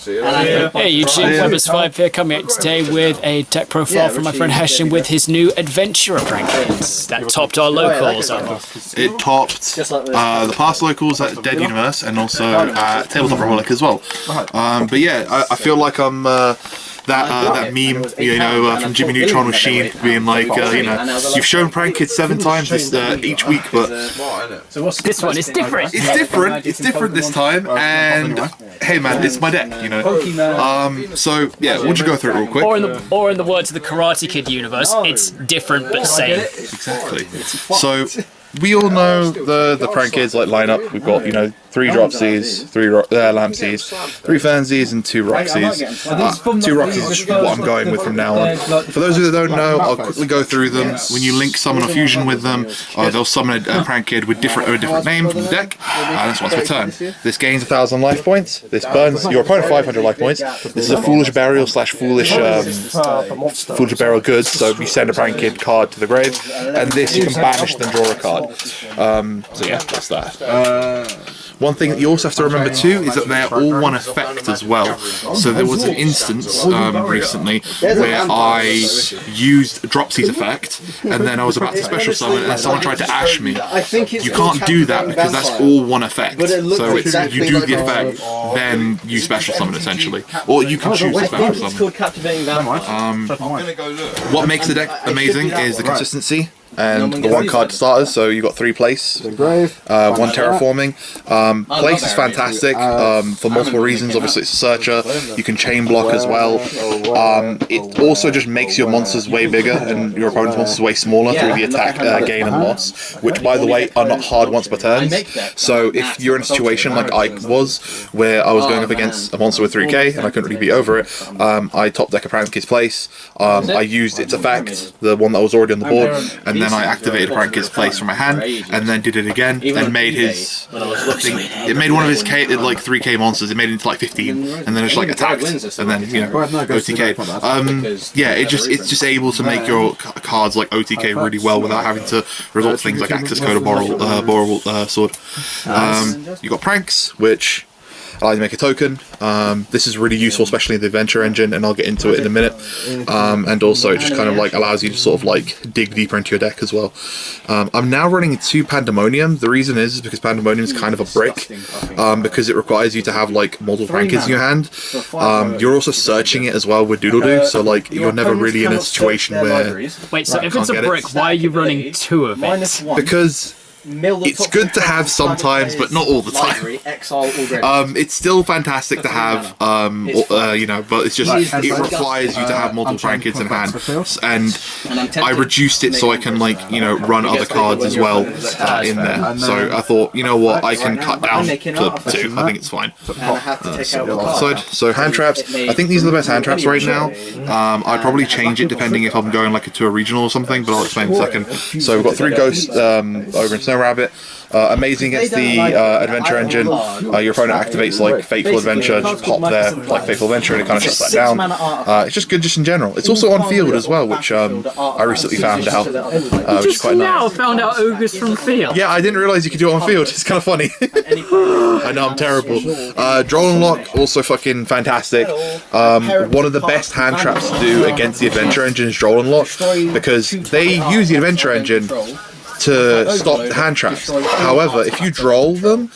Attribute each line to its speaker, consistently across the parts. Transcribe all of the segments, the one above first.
Speaker 1: Hey YouTube, Webbers5 here, coming out today with a deck profile from my friend Hesham with his new Adventurer Rankings that topped our locals.
Speaker 2: It topped the past locals at Dead Universe and also at Tabletop Republic as well. But yeah, I feel like I'm that meme, from Jimmy Neutron with Sheen being like, you've shown Prank Kids 7 times each week, but
Speaker 1: this one is different.
Speaker 2: It's different this time, and hey man, it's my deck, So yeah, we'll just go through it real quick.
Speaker 1: Or in the words of the Karate Kid universe, it's different but same.
Speaker 2: Exactly. So we all know the Prank Kids lineup. We've got 3 Dropsies, 3 Lampsies, 3 Fernsies, and 2 Roxies. 2 Roxies is what I'm going with from now on. For those of you that don't know, I'll quickly go through them. When you link summon a fusion with them, they'll summon a Prank Kid with a different name from the deck, and that's once per turn. This gains 1,000 life points. This burns your opponent 500 life points. This is a Foolish Burial / Foolish Burial goods, so you send a Prank Kid card to the grave, and this you can banish then draw a card. So yeah, that's that. One thing that you also have to remember too is that they're all one effect as well. So there was an instance recently where I used Dropsy's effect, and then I was about to special summon, and someone tried to ash me. You can't do that because that's all one effect. So it's, you do the effect, then you special summon essentially, or you can choose to special summon. What makes the deck amazing is the consistency and the 1 card starters. So you got 3 place, 1 terraforming. Place is fantastic for multiple reasons. Obviously it's a searcher, you can chain block as well. It also just makes your monsters way bigger and your opponent's monsters way smaller through the attack, gain and loss, which by the way are not hard once per turn. So if you're in a situation like I was, where I was going up against a monster with 3k and I couldn't really be over it, I top deck a Prank Kid's Place. I used its effect, the one that was already on the board, and then I activated Prank Kid's Place from my hand, and then did it again, and made his, it made one of his 3k monsters, it made it into 15, and then it just attacked, and then, OTK'd. Yeah, it's just able to make your cards OTK really well without having to resort to things like Access Code or Borrow Sword. You got Pranks, which allows you to make a token. This is really useful, especially in the Adventure Engine, and I'll get into it in a minute. And also it just kind of allows you to dig deeper into your deck as well. I'm now running 2 Pandemonium. The reason is because Pandemonium is kind of a brick, because it requires you to have multiple Prank Kids in your hand. You're also searching it as well with Doodle Doo, so you're never really in a situation where...
Speaker 1: Wait, so if it's a brick, why are you running 2 of it?
Speaker 2: Because it's good to have sometimes, but not all the time. It's still fantastic to have, but it's just, it requires you to have multiple Prank Kids in hand. And I reduced it so I can, run other cards as well in there. So I thought, you know what, I can cut down to 2. I think it's fine. So hand traps, I think these are the best hand traps right now. I'd probably change it depending if I'm going to a regional or something, but I'll explain in a second. So we've got 3 Ghosts over in Snow Rabbit. Amazing against the Adventure Engine. Your opponent activates Fateful Adventure, just pop there Fateful Adventure, and it kind of shuts that down. It's just good just in general. It's also on field as well, which I recently found out, which is quite nice.
Speaker 1: Found out Ogres from field.
Speaker 2: Yeah, I didn't realise you could do it on field. It's kind of funny. I know, I'm terrible. Droll and Lock, also fucking fantastic. One of the best hand traps to do against the Adventure Engine is Droll and Lock, because they use the Adventure Engine to stop the hand traps. However, if you droll them,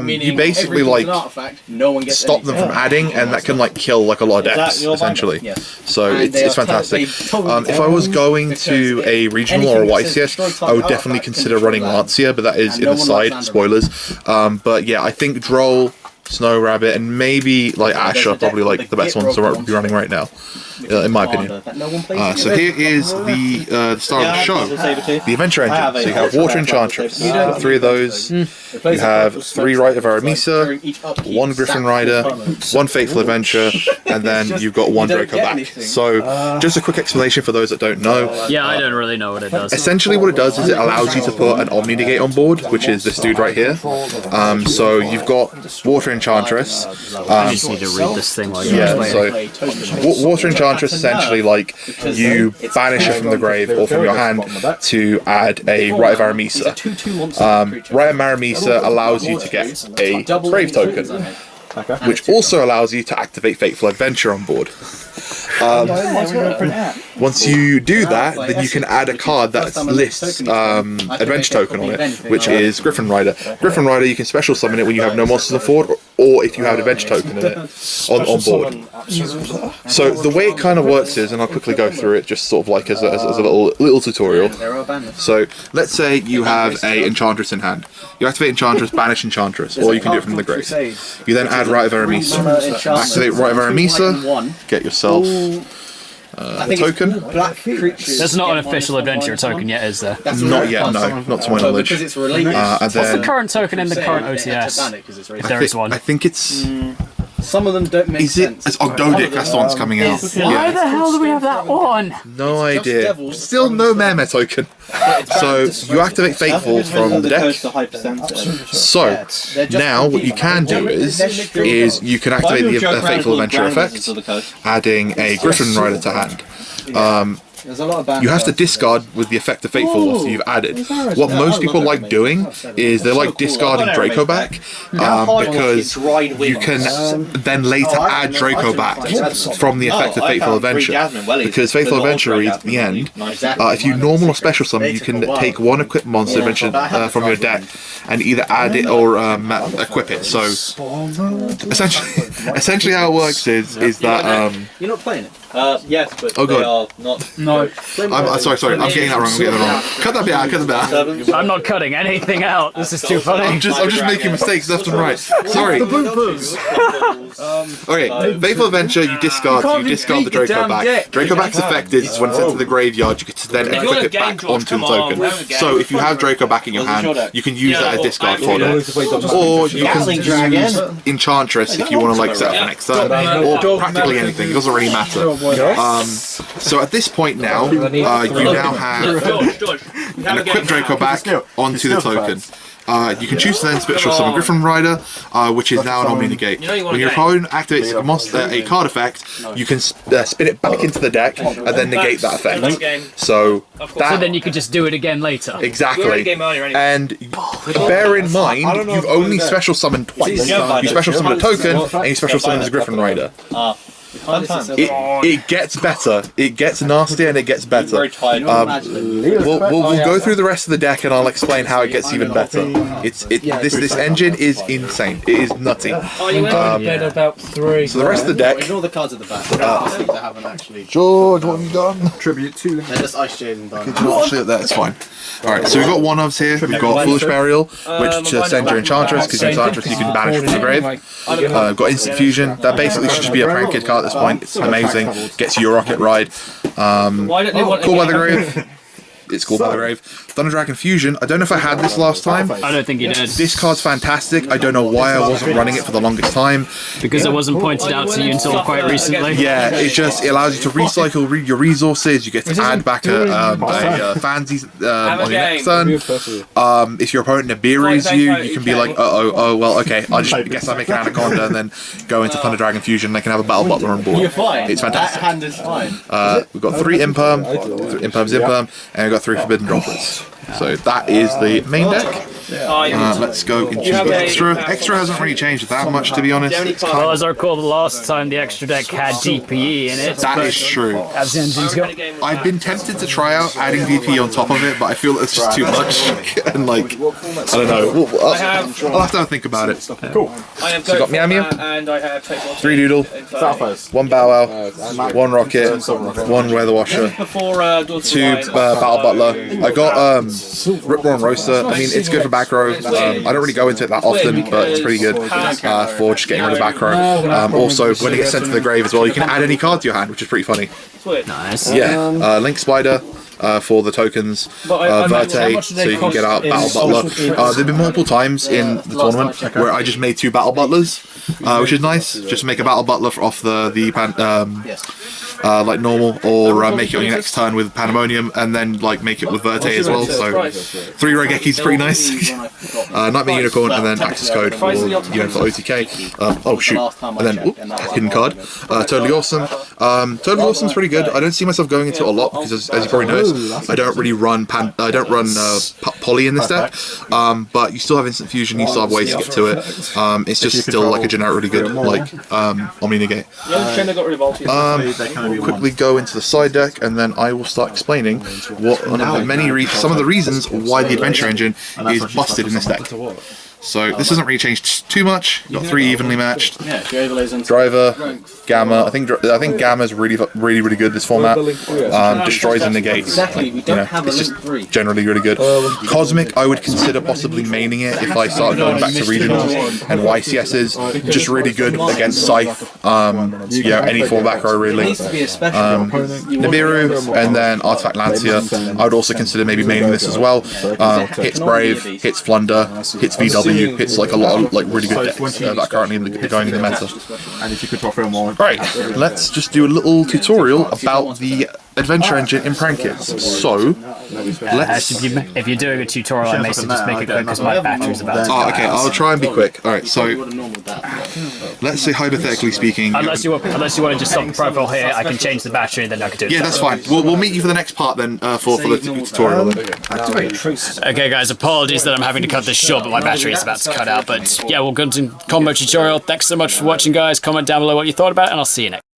Speaker 2: you basically stop them from adding, and that can kill a lot of decks essentially. So it's fantastic. If I was going to a regional or a YCS, I would definitely consider running Lancia, but that is in the side, spoilers. But yeah, I think Droll, Snow Rabbit, and maybe Ash are probably the best ones to be running right now, in my opinion. So here is the start of the show, the Adventure Engine. So you have Water Enchantress, 3 of those. You have 3 Rite of Arameesa, 1 Griffin Rider, 1 Fateful Adventure, and then you've got 1 Draco back. So just a quick explanation for those that don't know.
Speaker 1: Yeah, I don't really know what it does.
Speaker 2: Essentially what it does is it allows you to put an Omni Negate on board, which is this dude right here. So you've got Water Enchantress.
Speaker 1: I just need to read this thing while you're
Speaker 2: explaining. So Water Enchantress essentially you banish it from the grave or from your hand to add a Rite of Arameesa. Rite of Arameesa allows you to get a Brave token. which also allows you to activate Fateful Adventure on board. Once you do that, then you can add a card that lists Adventure Token on it, which is Griffin Rider. Griffin Rider, you can special summon it when you have no monsters on board, or if you have Adventure Token in it on board. So the way it kind of works is, and I'll quickly go through it just sort of like as a little tutorial. So let's say you have a Enchantress in hand. You activate Enchantress, banish Enchantress, or you can do it from the grave. You then add Rite of Aramisa. Activate Rite of Aramisa, get yourself a token.
Speaker 1: There's not an official adventure token yet, is there?
Speaker 2: Not yet, no, not to my knowledge.
Speaker 1: What's the current token in the current OTS? If there is one.
Speaker 2: I think it's...
Speaker 3: Some of them don't make sense.
Speaker 2: It's Ogdodic, that's the one that's coming out.
Speaker 1: Why the hell do we have that one?
Speaker 2: No idea. Still no Mehmet token. So you activate Fateful from the deck. So now what you can do is you can activate the Fateful Adventure effect, adding a Griffin Rider to hand. You have to discard with the effect of Fateful after you've added. What most people like doing is they like discarding Draco back because you can then later add Draco back from the effect of Fateful Adventure. Because Fateful Adventure reads at the end, if you normal or special summon, you can take one equipped monster adventure from your deck and either add it or equip it. So essentially how it works is that
Speaker 3: you're not playing it. Yes, but
Speaker 2: oh,
Speaker 3: they are not. No.
Speaker 2: I'm sorry. I'm getting that wrong. Cut that bit out.
Speaker 1: I'm not cutting anything out. This is too funny.
Speaker 2: I'm just making mistakes left and right. Sorry. Okay, Fateful Adventure, you discard the Draco back. Draco back's effect is when sent to the graveyard, you can then equip it back onto the token. So if you have Draco back in your hand, you can use that as discard fodder. Or you can use Enchantress if you want to like set up for next turn, or practically anything. It doesn't really matter. So at this point now, you now have an equipped Draco back onto the token. You can choose to then special summon Griffin Rider, which is now an Omni Negate. When your opponent activates a card effect, you can spin it back into the deck and then negate that effect. So
Speaker 1: then you could just do it again later.
Speaker 2: Exactly. And bear in mind, you've only special summoned twice. You special summon a token, and you special summon as a Griffin Rider. It gets better. It gets nastier and it gets better. We'll go through the rest of the deck and I'll explain how it gets even better. This engine is insane. It is nutty.
Speaker 4: About 3.
Speaker 2: So the rest of the deck.
Speaker 3: Ignore the cards at the back. They haven't actually.
Speaker 2: George, what have you done?
Speaker 5: Tribute to them.
Speaker 3: They're just ice shading done.
Speaker 2: Actually, that's fine. Alright, so we've got one ofs here. We've got Foolish Burial, which sends your Enchantress, because your Enchantress you can banish from the grave. We've got Instant Fusion. That basically should just be a prank kid card at this point. It's amazing. Gets you your Rocket Ride. Call by the Grave. It's called by the grave. Thunder Dragon Fusion. I don't know if I had this last time.
Speaker 1: I don't think you did.
Speaker 2: This card's fantastic. I don't know why I wasn't running it for the longest time.
Speaker 1: Because it wasn't pointed out to you until quite recently.
Speaker 2: Yeah, it allows you to recycle your resources. You get to add back a fancy on your next turn. If your opponent Nibiru's you can be like, well, okay, I guess I make an Anaconda and then go into Thunder Dragon Fusion and I can have a Battle Butler on board.
Speaker 3: You're fine.
Speaker 2: It's fantastic.
Speaker 3: That hand is fine.
Speaker 2: We've got 3 Imperm, Imperm, and we've got 3 Forbidden Droplets. So that is the main deck. Let's go into the extra. Extra hasn't really changed that much, to be honest.
Speaker 1: Well, as I recall, the last time the extra deck had DPE in it.
Speaker 2: That is true.
Speaker 1: As the engine's got.
Speaker 2: I've been tempted to try out adding DPE on top of it, but I feel it's just too much. And like, I don't know. I'll have to have a think about it.
Speaker 5: Cool.
Speaker 2: So you got Meow Meow,
Speaker 4: And I have
Speaker 2: 3 Doodle, 1 Bow Wow, 1 Rocket, 1 Weather Washer, 2 Battle Butler. I got Rip Roaring Roaster. I mean, it's good for back row. I don't really go into it that often, but it's pretty good for just getting rid of back row. Also, when it gets sent to the grave as well, you can add any card to your hand, which is pretty funny.
Speaker 1: Nice.
Speaker 2: Yeah, Link Spider for the tokens, Verte, so you can get out Battle Butler. There have been multiple times in the tournament where I just made 2 Battle Butlers, which is nice. Just make a Battle Butler off the like normal, or make it on your next turn with Pandemonium, and then like make it with Verte as well. So 3 Regeki is pretty nice. Nightmare Unicorn, and then Access Code for for OTK. Oh shoot, and then hidden card. Totally Awesome. Totally Awesome's pretty good. I don't see myself going into it a lot because, as you probably noticed, I don't really run Poly in this deck. But you still have Instant Fusion, you still have ways to get to it. It's just still like a generic really good like Omni Negate. We'll quickly go into the side deck, and then I will start explaining what some of the reasons why the Adventure Engine is busted in this deck. So this hasn't really changed too much. You've got 3 evenly matched. Driver, Gamma. I think Gamma's really good this format. Destroys and negates. It's just generally really good. Cosmic, I would consider possibly maining it if I start going back to regionals and YCSs. Just really good against Scythe. Any form back row really. Nibiru, and then Artifact Lancia. I would also consider maybe maining this as well. Hits Brave, hits Flunder, hits VW. Hits like a lot of like really good decks that are currently going in the meta. Right, let's just do a little tutorial about the Adventure Engine in Prankits. So,
Speaker 1: if you're doing a tutorial, I may just make it quick because my battery's about to
Speaker 2: okay, I'll try and be quick. Alright, so let's say hypothetically speaking.
Speaker 1: Unless you want to just stop the profile here, I can change the battery and then I can do it.
Speaker 2: Yeah, that's fine. We'll meet you for the next part then for the tutorial.
Speaker 1: Okay, guys, apologies that I'm having to cut this short, but my battery is about to cut out. But yeah, we'll go to combo tutorial. Thanks so much for watching, guys. Comment down below what you thought about it, and I'll see you next.